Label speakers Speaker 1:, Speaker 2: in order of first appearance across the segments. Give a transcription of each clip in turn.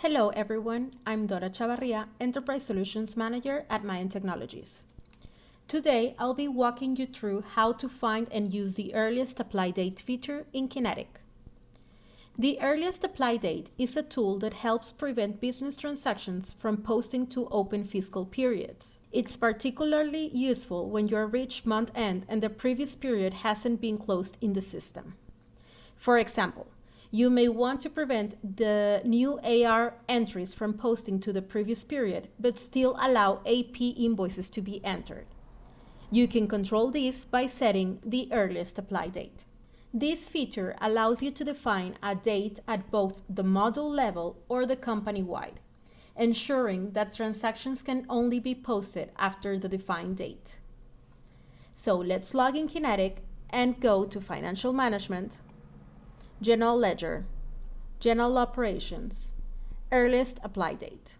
Speaker 1: Hello everyone, I'm Dora Chavarría, Enterprise Solutions Manager at Mayan Technologies. Today, I'll be walking you through how to find and use the earliest apply date feature in Kinetic. The earliest apply date is a tool that helps prevent business transactions from posting to open fiscal periods. It's particularly useful when you reach month end and the previous period hasn't been closed in the system. For example, you may want to prevent the new AR entries from posting to the previous period, but still allow AP invoices to be entered. You can control this by setting the earliest apply date. This feature allows you to define a date at both the module level or the company-wide, ensuring that transactions can only be posted after the defined date. So let's log in Kinetic and go to Financial Management, General Ledger, General Operations, Earliest Apply Date.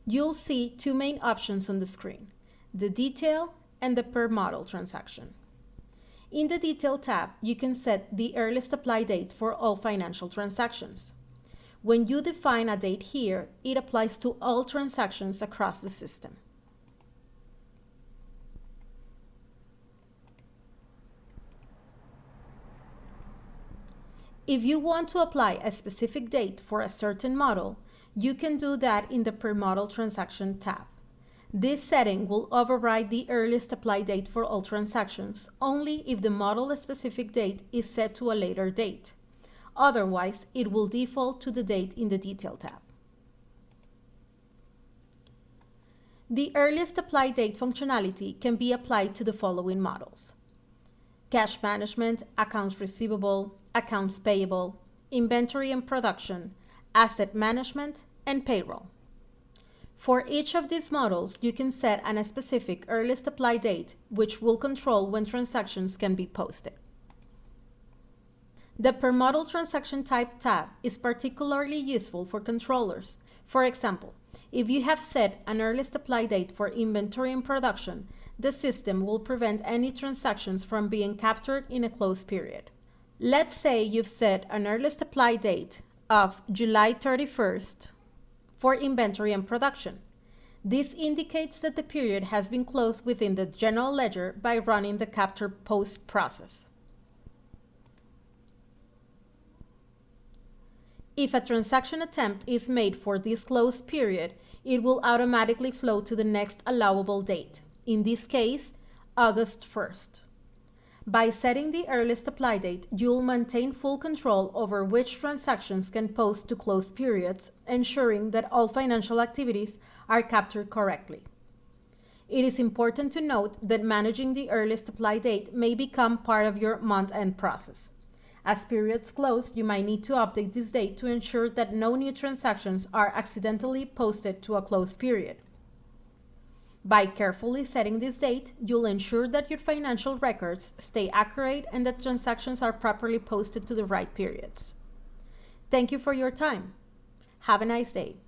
Speaker 1: You'll see two main options on the screen, the Detail and the Per Model transaction. In the Detail tab, you can set the earliest apply date for all financial transactions. When you define a date here, it applies to all transactions across the system. If you want to apply a specific date for a certain model, you can do that in the Per Model Transaction tab. This setting will override the earliest apply date for all transactions only if the model-specific date is set to a later date. Otherwise, it will default to the date in the Detail tab. The earliest apply date functionality can be applied to the following models: cash management, accounts receivable, accounts payable, inventory and production, asset management, and payroll. For each of these models, you can set a specific earliest apply date, which will control when transactions can be posted. The Per Model Transaction Type tab is particularly useful for controllers. For example, if you have set an earliest apply date for inventory and production, the system will prevent any transactions from being captured in a closed period. Let's say you've set an earliest apply date of July 31st for inventory and production. This indicates that the period has been closed within the general ledger by running the capture post process. If a transaction attempt is made for this closed period, it will automatically flow to the next allowable date, in this case, August 1st. By setting the earliest apply date, you'll maintain full control over which transactions can post to closed periods, ensuring that all financial activities are captured correctly. It is important to note that managing the earliest apply date may become part of your month-end process. As periods close, you might need to update this date to ensure that no new transactions are accidentally posted to a closed period. By carefully setting this date, you'll ensure that your financial records stay accurate and that transactions are properly posted to the right periods. Thank you for your time. Have a nice day.